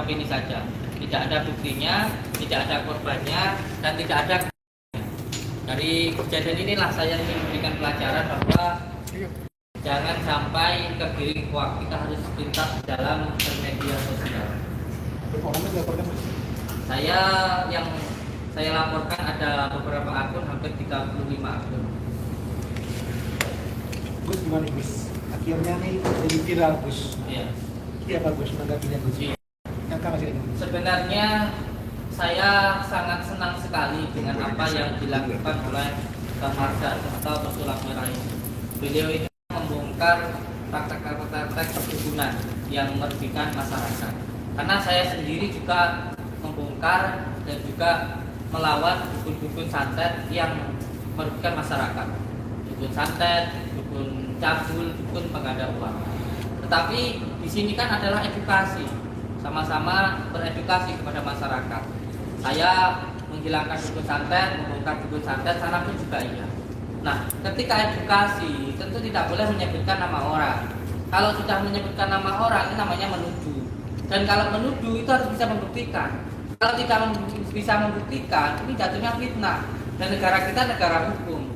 opini saja. Tidak ada buktinya, tidak ada korbannya, dan tidak ada. Dari kejadian inilah saya ingin memberikan pelajaran bahwa jangan sampai tergiring hoax. Kita harus pintar dalam bermedia sosial. Yang saya laporkan ada beberapa akun, hampir 35 akun. Gus gimana Gus? Akhirnya nih jadi viral Gus. Iya. Iya Pak Gus, menanggapinya Gus. Iya. Yang kamu sih? Sebenarnya saya sangat senang sekali dengan apa yang dilakukan oleh Bang Marsal atau Pesulap Merah ini. Beliau ini membongkar praktek-praktek perkebunan yang merugikan masyarakat. Karena saya sendiri juga membongkar dan juga melawan dukun-dukun santet yang merugikan masyarakat. Dukun santet, dukun cabul, dukun pengganda uang. Tetapi di sini kan adalah edukasi, sama-sama beredukasi kepada masyarakat. Saya menghilangkan dukun santet, membongkar dukun santet, sana pun juga iya. Nah, ketika edukasi tentu tidak boleh menyebutkan nama orang. Kalau sudah menyebutkan nama orang, ini namanya menuduh. Dan kalau menuduh itu harus bisa membuktikan. Kalau tidak bisa membuktikan, ini jatuhnya fitnah. Dan negara kita negara hukum.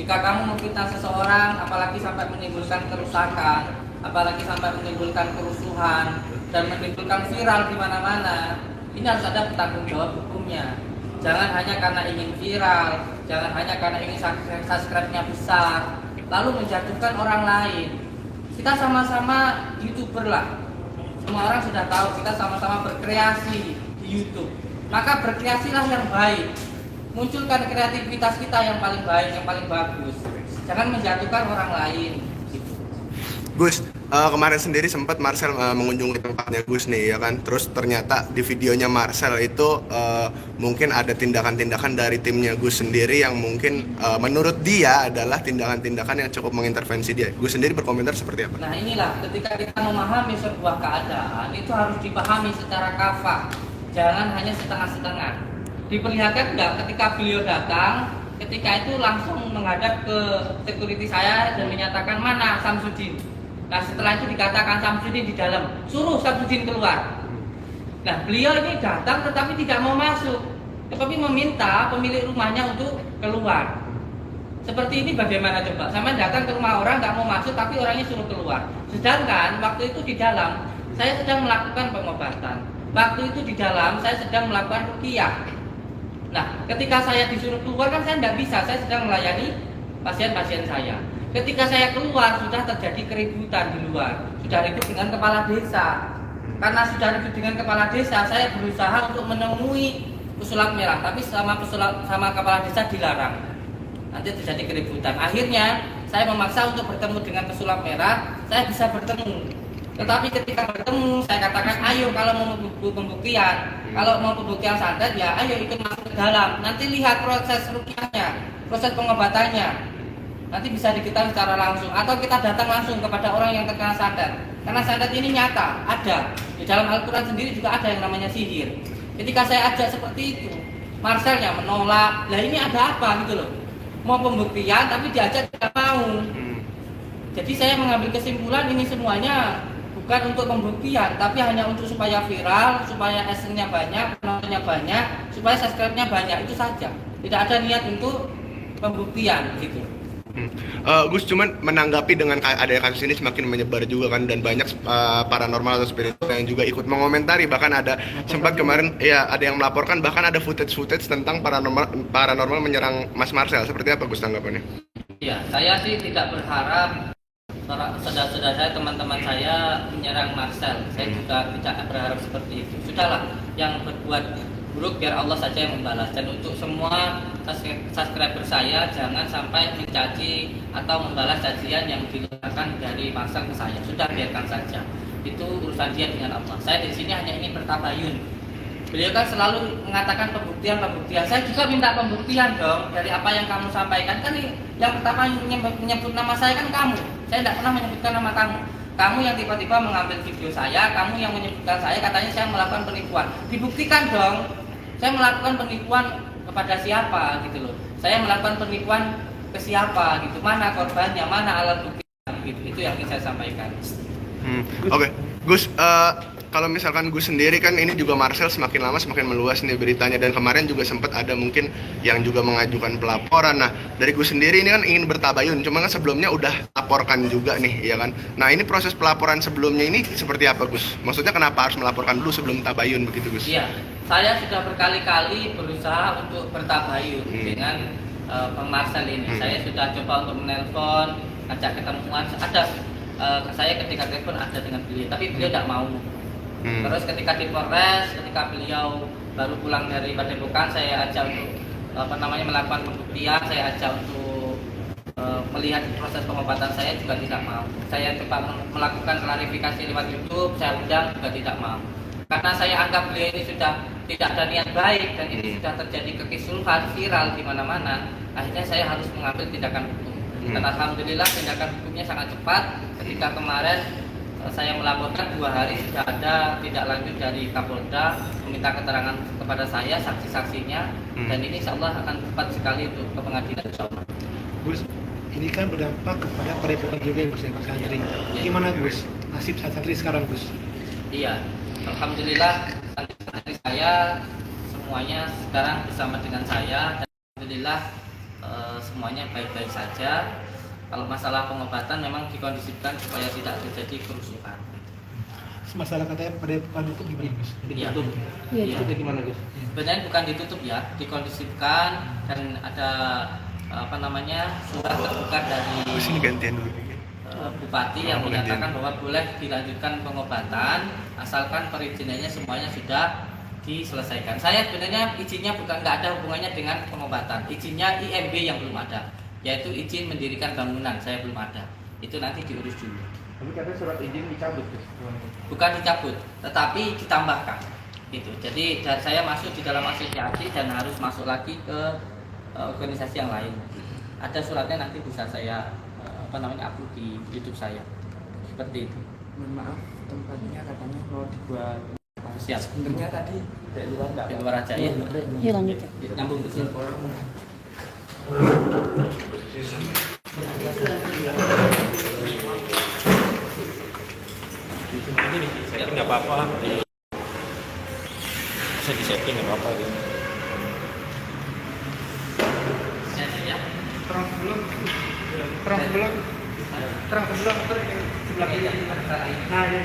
Jika kamu memfitnah seseorang, apalagi sampai menimbulkan kerusakan, apalagi sampai menimbulkan kerusuhan dan menimbulkan viral di mana-mana, ini harus ada bertanggung jawab hukumnya. Jangan hanya karena ingin viral, jangan hanya karena ingin subscribe-nya besar, lalu menjatuhkan orang lain. Kita sama-sama YouTuber lah. Semua orang sudah tahu kita sama-sama berkreasi di YouTube. Maka berkreasilah yang baik. Munculkan kreativitas kita yang paling baik, yang paling bagus. Jangan menjatuhkan orang lain. Gus, kemarin sendiri sempat Marcel mengunjungi tempatnya Gus nih ya kan. Terus ternyata di videonya Marcel itu mungkin ada tindakan-tindakan dari timnya Gus sendiri yang mungkin menurut dia adalah tindakan-tindakan yang cukup mengintervensi dia. Gus sendiri berkomentar seperti apa? Nah inilah ketika kita memahami sebuah keadaan itu harus dipahami secara kafah. Jangan hanya setengah-setengah. Diperlihatkan enggak ketika beliau datang, ketika itu langsung menghadap ke security saya dan menyatakan mana Samsudin. Nah setelah itu dikatakan Samsudin di dalam, suruh Samsudin keluar. Nah beliau ini datang tetapi tidak mau masuk, tetapi meminta pemilik rumahnya untuk keluar. Seperti ini bagaimana coba? Sampai datang ke rumah orang nggak mau masuk tapi orangnya suruh keluar. Sedangkan waktu itu di dalam saya sedang melakukan pengobatan. Waktu itu di dalam saya sedang melakukan ruqyah. Nah ketika saya disuruh keluar kan saya tidak bisa, saya sedang melayani pasien-pasien saya. Ketika saya keluar sudah terjadi keributan di luar, sudah ribut dengan kepala desa. Karena sudah ribut dengan kepala desa, saya berusaha untuk menemui Pesulap Merah, tapi sama kepala desa dilarang. Nanti terjadi keributan. Akhirnya saya memaksa untuk bertemu dengan Pesulap Merah, saya bisa bertemu. Tetapi ketika bertemu, saya katakan, ayo kalau mau pembuktian, kalau mau pembuktian santet ya ayo ikut masuk ke dalam. Nanti lihat proses ruqyahnya, proses pengobatannya. Nanti bisa diketahui secara langsung atau kita datang langsung kepada orang yang terkena santet. Karena santet ini nyata, ada. Di dalam Al-Qur'an sendiri juga ada yang namanya sihir. Ketika saya ajak seperti itu, Marcelnya menolak. Lah ini ada apa gitu loh. Mau pembuktian tapi diajak tidak mau. Jadi saya mengambil kesimpulan ini semuanya bukan untuk pembuktian, tapi hanya untuk supaya viral, supaya esennya banyak, penontonnya banyak, supaya subscribe-nya banyak, itu saja. Tidak ada niat untuk pembuktian gitu. Gus cuman menanggapi dengan adanya kasus ini semakin menyebar juga kan, dan banyak paranormal atau spiritual yang juga ikut mengomentari, bahkan ada sempat kemarin ya ada yang melaporkan bahkan ada footage tentang paranormal menyerang Mas Marcel. Seperti apa Gus tanggapannya? Ya, saya sih tidak berharap saudara-saudara saya, teman-teman saya menyerang Marcel. Saya juga tidak berharap seperti itu. Sudahlah, yang berbuat buruk biar Allah saja yang membalas. Dan untuk semua subscriber saya, jangan sampai mencaci atau membalas cacian yang dilakukan dari Marcel ke saya. Sudah, biarkan saja. Itu urusan dia dengan Allah. Saya di sini hanya ingin bertabayun. Beliau kan selalu mengatakan pembuktian. Saya juga minta pembuktian dong dari apa yang kamu sampaikan. Kan yang pertama menyebut nama saya kan kamu. Saya tidak pernah menyebutkan nama kamu. Kamu yang tiba-tiba mengambil video saya, kamu yang menyebutkan saya, katanya saya melakukan penipuan. Dibuktikan dong. Saya melakukan penipuan kepada siapa gitu loh. Saya melakukan penipuan ke siapa gitu. Mana korbannya, mana alat bukti gitu. Itu yang ingin saya sampaikan. Oke. Gus, kalau misalkan Gus sendiri kan ini juga Marcel semakin lama semakin meluas nih beritanya, dan kemarin juga sempat ada mungkin yang juga mengajukan pelaporan. Nah, dari Gus sendiri ini kan ingin bertabayun, cuma kan sebelumnya udah laporkan juga nih, ya kan? Nah, ini proses pelaporan sebelumnya ini seperti apa, Gus? Maksudnya kenapa harus melaporkan dulu sebelum tabayun begitu, Gus? Iya, saya sudah berkali-kali berusaha untuk bertabayun dengan Bang Marcel ini. Saya sudah coba untuk menelpon, ngajak ketemuan, ada saya ketika telepon ada dengan beliau, tapi beliau tidak mau. Terus ketika di Polres, ketika beliau baru pulang dari Padepokan, saya ajak untuk melakukan pembuktian, saya ajak untuk melihat proses pengobatan, saya juga tidak mau. Saya coba melakukan klarifikasi lewat YouTube, saya undang juga tidak mau. Karena saya anggap beliau ini sudah tidak ada niat baik dan ini sudah terjadi kekisruhan viral di mana-mana. Akhirnya saya harus mengambil tindakan hukum. Dan alhamdulillah tindakan hukumnya sangat cepat. Ketika kemarin saya melaporkan 2 hari sudah ada tindak lanjut dari Kapolda meminta keterangan kepada saya saksi-saksinya, dan ini insya Allah akan cepat sekali untuk ke pengadilan insya Allah. Gus, ini kan berdampak kepada Padepokan juga Gus ya, Pak Santri. Gimana Gus nasib santri sekarang Gus? Iya, alhamdulillah santri saya semuanya sekarang bersama dengan saya, dan alhamdulillah semuanya baik-baik saja. Kalau masalah pengobatan memang dikondisikan supaya tidak terjadi kerusuhan. Masalah katanya Padepokan itu gimana Gus? Ditutup. Iya. Itu gimana Gus? Sebenarnya bukan ditutup ya, dikondisikan, dan ada surat terbuka dari Gus ini gantian dulu. Bupati yang menyatakan bahwa boleh dilanjutkan pengobatan asalkan perizinannya semuanya sudah diselesaikan. Saya sebenarnya izinnya nggak ada hubungannya dengan pengobatan. Izinnya IMB yang belum ada, yaitu izin mendirikan bangunan, saya belum ada. Itu nanti diurus dulu. Tapi katanya surat izin dicabut Gus. Bukan dicabut, tetapi ditambahkan. Gitu. Jadi saya masuk di dalam asosiasi dan harus masuk lagi ke organisasi yang lain. Ada suratnya, nanti bisa saya upload di YouTube saya. Seperti itu. Mohon maaf, tempatnya katanya mau dibuat Siap. sebenarnya tadi dari luar enggak? Di luar aja ya. Yuk lanjut. Nyambung ke sini. Ini setting nggak apa-apa. Bisa di setting nggak apa-apa gitu. Ya. Terang sebelah sebelah kiri. Nah, ya.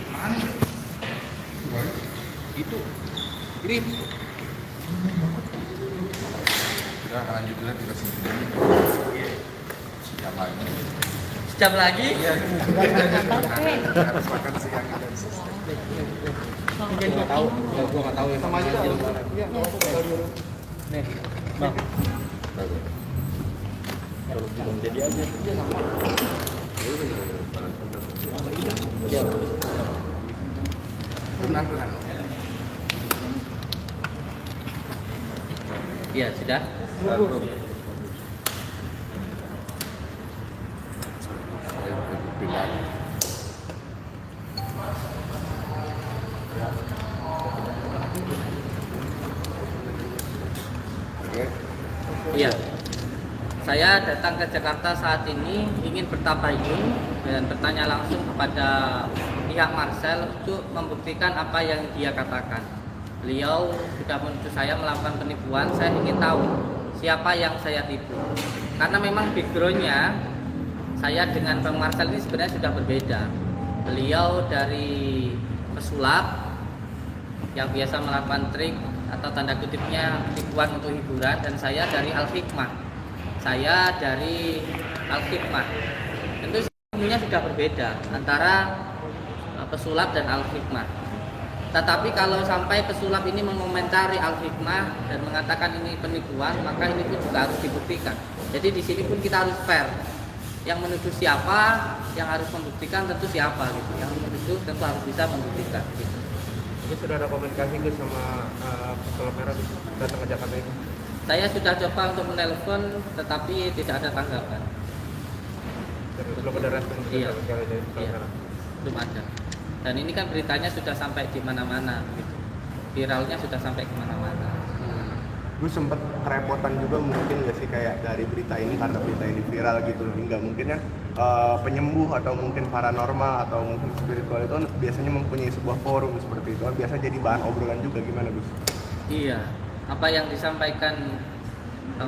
Mana? Itu. Ini. Sudah lanjutlah kita sendiri. Siap lagi. Sejam lagi? Harus makan siang dan Gua nggak tahu ya. Sama aja. Iya, nih, Bang. Kalau belum jadi aja. tenang. Iya, sudah. Iya. Saya datang ke Jakarta saat ini ingin bertabayun dan bertanya langsung kepada pihak Marcel untuk membuktikan apa yang dia katakan. Beliau sudah menuju saya melakukan penipuan, saya ingin tahu siapa yang saya tipu. Karena memang backgroundnya saya dengan Bang Marcel ini sebenarnya sudah berbeda. Beliau dari pesulap yang biasa melakukan trik atau tanda kutipnya penipuan untuk hiburan, dan saya dari Al-Hikmah. Saya dari Al-Hikmah. Tentu semuanya sudah berbeda antara pesulap dan Al-Hikmah. Tetapi kalau sampai pesulap ini mengomentari Al-Hikmah dan mengatakan ini penipuan, maka ini pun juga harus dibuktikan. Jadi di sini pun kita harus fair. Yang menuduh siapa, yang harus membuktikan tentu siapa gitu. Yang menuduh tentu harus bisa membuktikan gitu. Ini sudah ada komunikasi Gus sama pesulap merah datang ke Jakarta itu. Saya sudah coba untuk menelpon, tetapi tidak ada tanggapan. Belum ada respon Iya. sekali dari pesulap Iya. merah. Belum ada. Dan ini kan beritanya sudah sampai di mana-mana gitu. Viralnya sudah sampai kemana-mana. Gue sempet kerepotan juga mungkin gak sih kayak dari berita ini, karena berita ini viral gitu, hingga mungkin kan penyembuh atau mungkin paranormal atau mungkin spiritual itu kan biasanya mempunyai sebuah forum seperti itu kan biasa jadi bahan obrolan juga, gimana Gus? Iya, apa yang disampaikan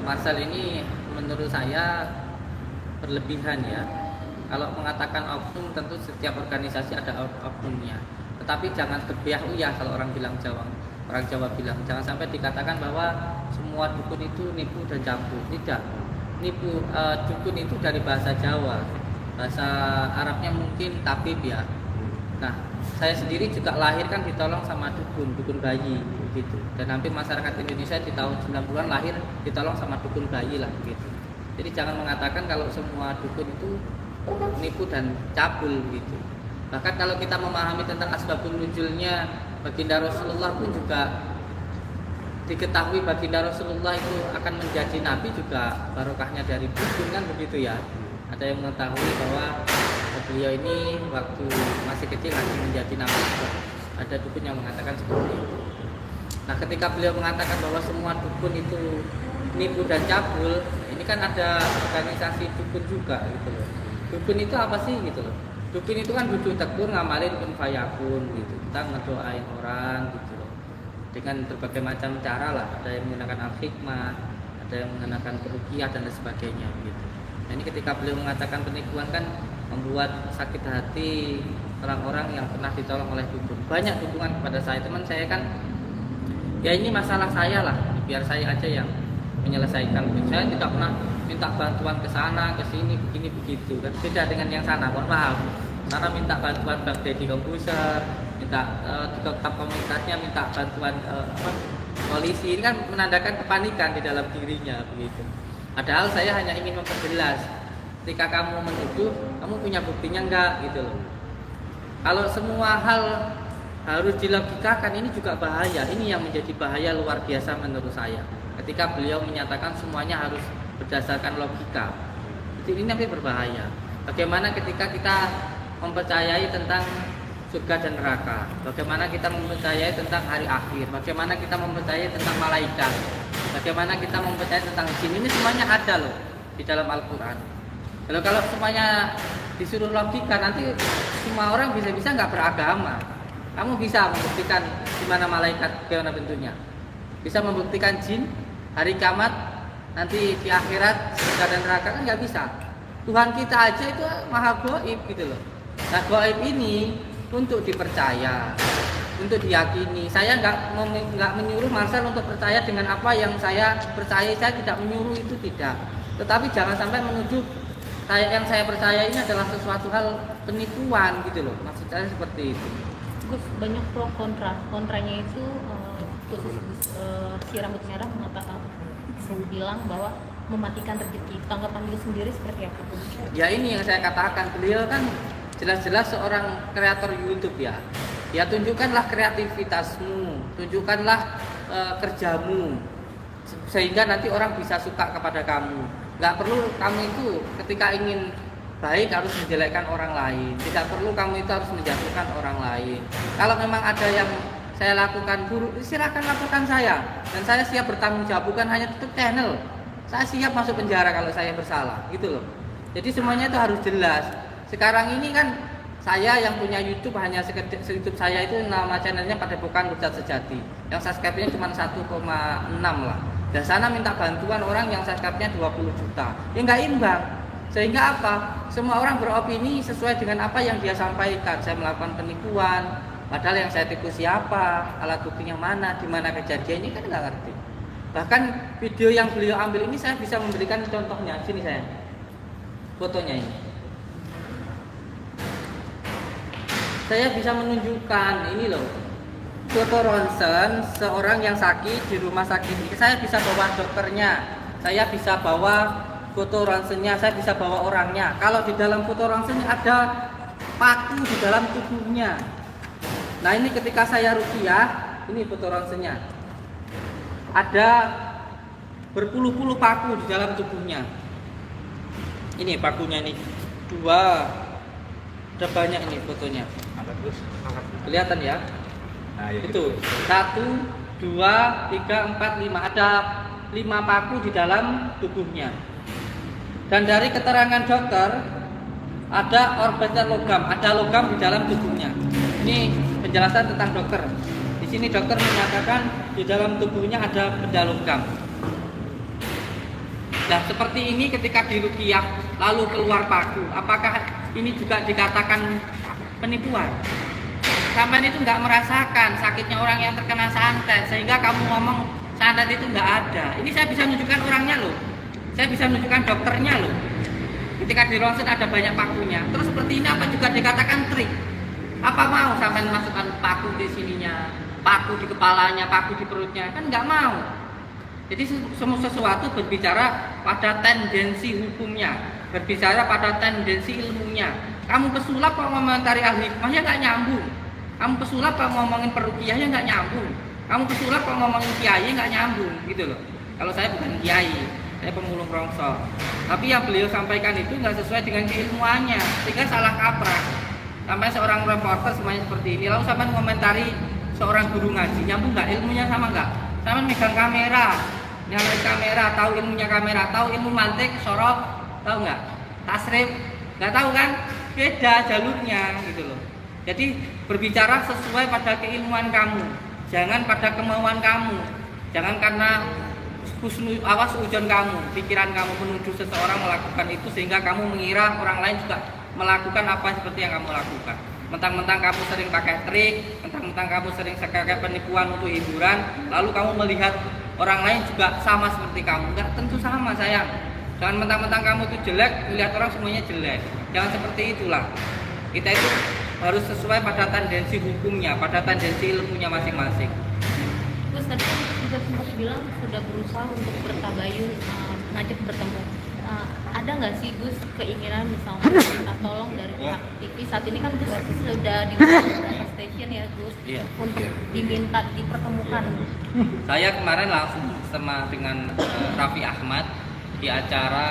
Marcel ini menurut saya berlebihan ya. Kalau mengatakan oknum, tentu setiap organisasi ada oknumnya. Tetapi jangan terbiah uyah kalau orang Jawa bilang jangan sampai dikatakan bahwa semua dukun itu nipu dan campur. Tidak. Dukun itu dari bahasa Jawa. Bahasa Arabnya mungkin tabib ya. Nah, saya sendiri juga lahir kan ditolong sama dukun bayi gitu. Dan hampir masyarakat Indonesia di tahun 90-an lahir ditolong sama dukun bayi lah gitu. Jadi jangan mengatakan kalau semua dukun itu nipu dan cabul gitu. Bahkan kalau kita memahami tentang asbabun nuzulnya baginda Rasulullah pun juga diketahui baginda Rasulullah itu akan menjadi nabi juga barokahnya dari dukun kan begitu ya. Ada yang mengetahui bahwa beliau ini waktu masih kecil akan menjadi nabi. Ada dukun yang mengatakan seperti itu. Nah, ketika beliau mengatakan bahwa semua dukun itu nipu dan cabul, ini kan ada organisasi dukun juga gitu loh. Dukun itu apa sih gitu loh? Dukun itu kan wujud tekun ngamalin kun fayakun gitu. Kita ngedoain orang gitu loh. Dengan berbagai macam cara lah. Ada yang menggunakan al-hikmah, ada yang menggunakan peruqyah dan lain sebagainya gitu. Nah, ini ketika beliau mengatakan penipuan kan membuat sakit hati orang-orang yang pernah ditolong oleh dukun. Banyak dukungan kepada saya, teman saya kan ya ini masalah saya lah, biar saya aja yang menyelesaikan. Saya tidak pernah minta bantuan ke sana, ke sini, begini begitu. Dan beda dengan yang sana, mohon maaf. Sana minta bantuan Bang Deddy Kompuser, minta tetap komunitasnya minta bantuan polisi. Ini kan menandakan kepanikan di dalam dirinya begitu. Padahal saya hanya ingin memperjelas. Ketika kamu menuduh, kamu punya buktinya enggak gitu loh. Kalau semua hal harus dilogikakan, ini juga bahaya. Ini yang menjadi bahaya luar biasa menurut saya. Ketika beliau menyatakan semuanya harus berdasarkan logika, ini nanti berbahaya. Bagaimana ketika kita mempercayai tentang surga dan neraka, bagaimana kita mempercayai tentang hari akhir, bagaimana kita mempercayai tentang malaikat, bagaimana kita mempercayai tentang jin, ini semuanya ada loh di dalam Al-Quran. Lalu kalau semuanya disuruh logika, nanti semua orang bisa-bisa nggak beragama. Kamu bisa membuktikan di mana malaikat, bagaimana bentuknya, bisa membuktikan jin, hari kiamat, nanti di akhirat surga dan neraka, kan nggak bisa. Tuhan kita aja itu maha gaib gitu loh. Nah, gaib ini untuk dipercaya, untuk diyakini. Saya nggak menyuruh Marcel untuk percaya dengan apa yang saya percaya. Saya tidak menyuruh itu, tidak. Tetapi jangan sampai menuduh yang saya percaya ini adalah sesuatu hal penipuan gitu loh. Maksud saya seperti itu. Gus, banyak pro kontranya itu khusus si rambut merah mengatakan bilang bahwa mematikan rezeki. Tanggapan Gus sendiri seperti apa? Ya ini yang saya katakan, beliau kan jelas-jelas seorang kreator YouTube ya. Ya tunjukkanlah kreativitasmu, tunjukkanlah kerjamu, sehingga nanti orang bisa suka kepada kamu. Nggak perlu kamu itu ketika ingin baik harus menjelekkan orang lain. Tidak perlu kamu itu harus menjatuhkan orang lain. Kalau memang ada yang saya lakukan buruk, silakan lakukan saya. Dan saya siap bertanggung jawab, bukan hanya tutup channel. Saya siap masuk penjara kalau saya bersalah, gitu loh. Jadi semuanya itu harus jelas. Sekarang ini kan saya yang punya YouTube hanya YouTube saya itu nama channelnya Padepokan Ustadz Sejati. Yang subscribe-nya cuma 1,6 lah. Dan sana minta bantuan orang yang subscribe-nya 20 juta. Ya nggak imbang. Sehingga apa? Semua orang beropini sesuai dengan apa yang dia sampaikan. Saya melakukan penipuan, padahal yang saya tipu siapa, alat buktinya mana, di mana kejadiannya kan nggak ngerti. Bahkan video yang beliau ambil ini saya bisa memberikan contohnya. Sini saya, fotonya ini. Saya bisa menunjukkan ini loh, foto ronsen seorang yang sakit di rumah sakit ini. Saya bisa bawa dokternya, saya bisa bawa foto ronsennya, saya bisa bawa orangnya. Kalau di dalam foto ronsennya ada paku di dalam tubuhnya. Nah ini ketika saya ruqyah, ini foto ronsennya. Ada berpuluh-puluh paku di dalam tubuhnya. Ini pakunya ini 2, ada banyak ini fotonya. Kelihatan ya? Nah, ya Itu 1, 2, 3, 4, 5. Ada 5 paku di dalam tubuhnya. Dan dari keterangan dokter ada orbital logam, ada logam di dalam tubuhnya. Ini penjelasan tentang dokter. Di sini dokter menyatakan di dalam tubuhnya ada benda logam. Nah, seperti ini ketika diruqyah lalu keluar paku, apakah ini juga dikatakan penipuan? Sampai itu nggak merasakan sakitnya orang yang terkena santet, sehingga kamu ngomong santet itu nggak ada. Ini saya bisa menunjukkan orangnya loh, saya bisa menunjukkan dokternya loh. Ketika di ronsen ada banyak pakunya. Terus seperti ini apa juga dikatakan trik? Apa mau sampai masukkan paku di sininya, paku di kepalanya, paku di perutnya? Kan nggak mau. Jadi semua sesuatu berbicara pada tendensi hukumnya, berbicara pada tendensi ilmunya. Kamu pesulap kok ngomentari ahli hikmah ya nggak nyambung. Kamu pesulap kok ngomongin peruqyah ya nggak nyambung. Kamu pesulap kok ngomongin kiai nggak nyambung gitu loh. Kalau saya bukan kiai, saya pemulung rongsor. Tapi yang beliau sampaikan itu nggak sesuai dengan keilmuannya, sehingga salah kaprah. Sampai seorang reporter semuanya seperti ini, lalu sampai ngomentari seorang guru ngaji, nyambung nggak ilmunya sama nggak? Sama megang kamera, nyalain kamera, tahu ilmunya kamera, tahu ilmu mantik, sorok, tahu nggak? Tasrif, nggak tahu kan? Beda jalurnya gitu loh. Jadi berbicara sesuai pada keilmuan kamu, jangan pada kemauan kamu, jangan karena awas ujian kamu, pikiran kamu menuju seseorang melakukan itu sehingga kamu mengira orang lain juga melakukan apa seperti yang kamu lakukan. Mentang-mentang kamu sering pakai trik, mentang-mentang kamu sering pakai penipuan untuk hiburan, lalu kamu melihat orang lain juga sama seperti kamu. Enggak tentu sama sayang. Jangan mentang-mentang kamu itu jelek, melihat orang semuanya jelek. Jangan seperti itulah. Kita itu harus sesuai pada tendensi hukumnya, pada tendensi ilmunya masing-masing. Terus tadi kan juga sempat bilang sudah berusaha untuk bertabayun, ngajak bertemu. Ada nggak sih Gus keinginan misalnya minta tolong dari pihak TV? Saat ini kan Gus sudah di beberapa stasiun ya Gus, Iya. untuk diminta dipertemukan. Saya kemarin langsung sama dengan Raffi Ahmad di acara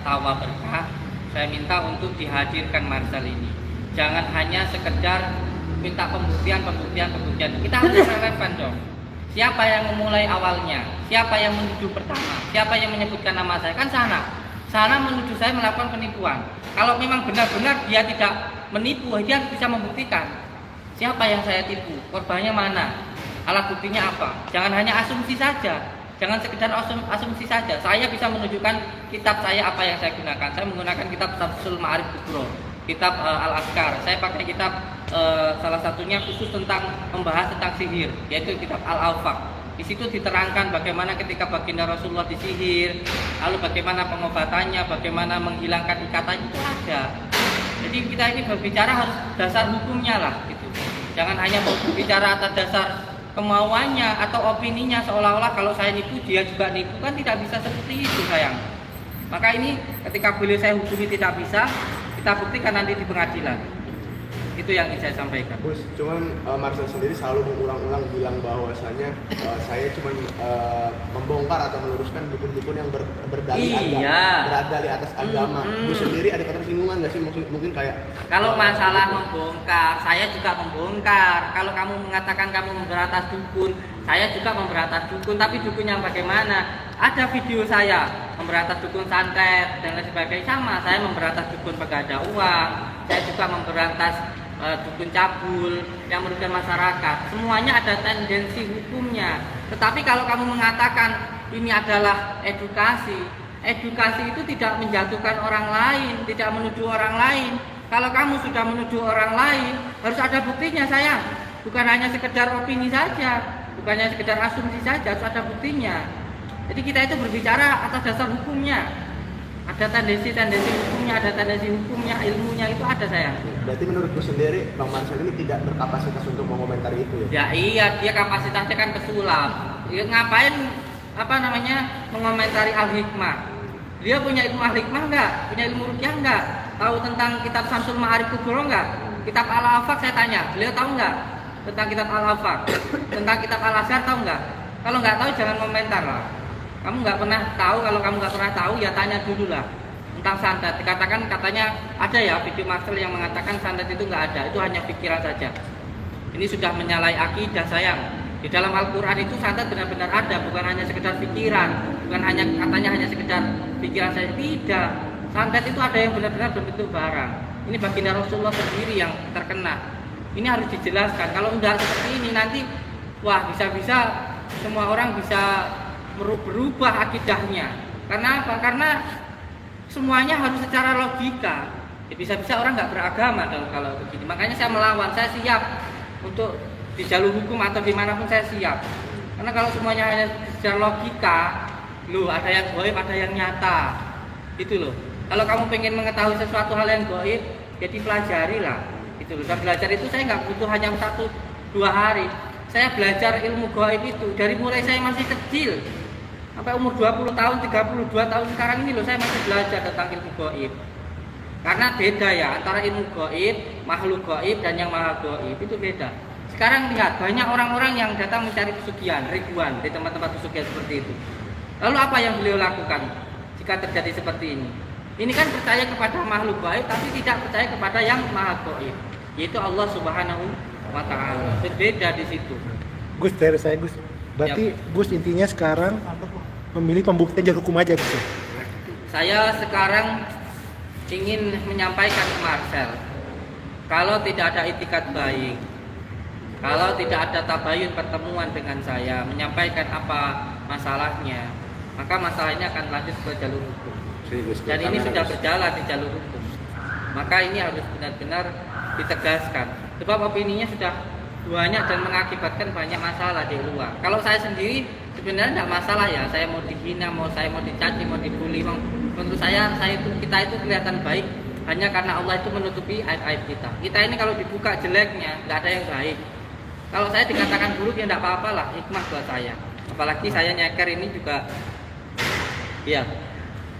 Tawa Berkah. Saya minta untuk dihadirkan Marcel ini. Jangan hanya sekedar minta pembuktian. Kita harus relevan dong. Siapa yang memulai awalnya? Siapa yang menuju pertama? Siapa yang menyebutkan nama saya? Kan sana menuju saya melakukan penipuan. Kalau memang benar-benar dia tidak menipu, dia bisa membuktikan siapa yang saya tipu, korbannya mana, alat buktinya apa. Jangan hanya asumsi saja, jangan sekedar asumsi saja. Saya bisa menunjukkan kitab saya apa yang saya gunakan. Saya menggunakan kitab Syamsul Ma'arif Kubro, kitab Al-Askar. Saya pakai kitab salah satunya khusus tentang membahas tentang sihir, yaitu kitab Al-Awfaq. Di situ diterangkan bagaimana ketika baginda Rasulullah disihir, lalu bagaimana pengobatannya, bagaimana menghilangkan ikatan, itu ada. Jadi kita ini berbicara harus dasar hukumnya lah gitu. Jangan hanya berbicara atas dasar kemauannya atau opininya, seolah-olah kalau saya nipu dia juga nipu, kan tidak bisa seperti itu sayang. Maka ini ketika beliau saya hukumi tidak bisa, kita buktikan nanti di pengadilan. Itu yang ingin saya sampaikan. Gus, cuman Marcel sendiri selalu mengulang-ulang bilang bahwasanya saya cuma membongkar atau meluruskan dukun-dukun yang berdalih berdalih atas agama. Gus sendiri ada ketersinggungan nggak sih? Mungkin kayak kalau masalah membongkar, saya juga membongkar. Kalau kamu mengatakan kamu memberantas dukun, saya juga memberantas dukun. Tapi dukun yang bagaimana? Ada video saya memberantas dukun santet dan lain sebagainya. Sama, saya memberantas dukun pegada uang. Saya juga memberantas dukun cabul yang merugikan masyarakat. Semuanya ada tendensi hukumnya. Tetapi kalau kamu mengatakan ini adalah edukasi itu tidak menjatuhkan orang lain, tidak menuju orang lain. Kalau kamu sudah menuju orang lain, harus ada buktinya sayang. Bukan hanya sekedar opini saja, bukan hanya sekedar asumsi saja, harus ada buktinya. Jadi kita itu berbicara atas dasar hukumnya. Ada tendensi hukumnya, ada tendensi hukumnya, ilmunya itu ada sayang. Berarti menurutku sendiri Bang Marcel ini tidak berkapasitas untuk mengomentari itu ya? Ya iya, dia kapasitasnya kan pesulap. Dia ngapain mengomentari al-hikmah? Dia punya ilmu al-hikmah enggak? Punya ilmu ruqyah enggak? Tahu tentang kitab Syamsul Ma'arif Kubro enggak? Kitab Al-Awfaq saya tanya, beliau tahu enggak tentang kitab Al-Awfaq? Tentang kitab Al-Askar tahu enggak? Kalau enggak tahu jangan komentar lah. Kamu nggak pernah tahu, kalau kamu nggak pernah tahu ya tanya dulu lah tentang santet. Dikatakan katanya ada ya video Marcel yang mengatakan santet itu nggak ada, itu hanya pikiran saja. Ini sudah menyalahi akidah sayang. Di dalam Al-Quran itu santet benar-benar ada, bukan hanya sekedar pikiran, bukan hanya katanya hanya sekedar pikiran saja, tidak. Santet itu ada yang benar-benar berbentuk barang. Ini baginda Rasulullah sendiri yang terkena. Ini harus dijelaskan. Kalau enggak seperti ini nanti, wah bisa-bisa semua orang bisa berubah akidahnya. Karena apa? Karena semuanya harus secara logika. Ya, bisa-bisa orang nggak beragama kalau begini. Makanya saya melawan. Saya siap untuk di jalur hukum atau dimanapun saya siap. Karena kalau semuanya hanya secara logika, loh ada yang gaib, ada yang nyata, itu loh. Kalau kamu pengen mengetahui sesuatu hal yang gaib, jadi pelajari lah. Itu loh. Dan belajar itu saya nggak butuh hanya 1-2 hari. Saya belajar ilmu gaib itu dari mulai saya masih kecil sampai umur 20 tahun, 32 tahun sekarang ini loh saya masih belajar tentang ilmu gaib. Karena beda ya antara ilmu gaib, makhluk gaib dan yang maha gaib itu beda. Sekarang lihat banyak orang-orang yang datang mencari pesugihan, ribuan di tempat-tempat pesugihan seperti itu. Lalu apa yang beliau lakukan jika terjadi seperti ini? Ini kan percaya kepada makhluk gaib tapi tidak percaya kepada yang maha gaib, yaitu Allah Subhanahu wa taala. Berbeda di situ. Gus, dari saya Gus. Berarti Gus intinya sekarang memilih pembuktian jalur hukum aja Gus. Saya sekarang ingin menyampaikan ke Marcel, kalau tidak ada itikat baik, kalau tidak ada tabayun pertemuan dengan saya, menyampaikan apa masalahnya, maka masalahnya akan lanjut ke jalur hukum. Dan ini sudah berjalan di jalur hukum. Maka ini harus benar-benar ditegaskan. Sebab opininya sudah banyak dan mengakibatkan banyak masalah di luar. Kalau saya sendiri sebenarnya tidak masalah ya. Saya mau dihina, saya mau dicaci, mau dibully. Menurut saya kita itu kelihatan baik hanya karena Allah itu menutupi aib-aib kita. Kita ini kalau dibuka jeleknya, nggak ada yang baik. Kalau saya dikatakan buruk ya tidak apa-apa lah, hikmah buat saya. Apalagi saya nyeker ini juga, ya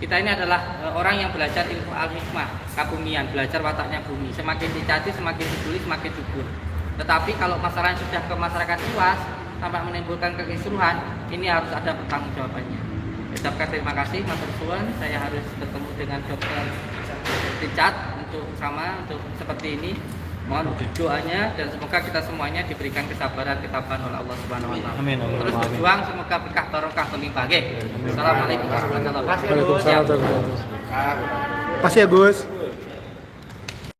kita ini adalah orang yang belajar ilmu al-hikmah, kabumian, belajar wataknya bumi. Semakin dicaci, semakin dibully, semakin subur. Tetapi kalau masalahnya sudah ke masyarakat luas sampai menimbulkan kekisruhan, ini harus ada pertanggungjawabannya. Ucapkan terima kasih, matur suwun. Saya harus bertemu dengan Dokter Richard untuk seperti ini. Mohon doanya dan semoga kita semuanya diberikan kesabaran oleh Allah Subhanahu wa taala. Amin. Terus berjuang semoga berkah barokah berlimpah. Assalamualaikum warahmatullahi wabarakatuh. Waalaikumsalam. Terima kasih ya Gus.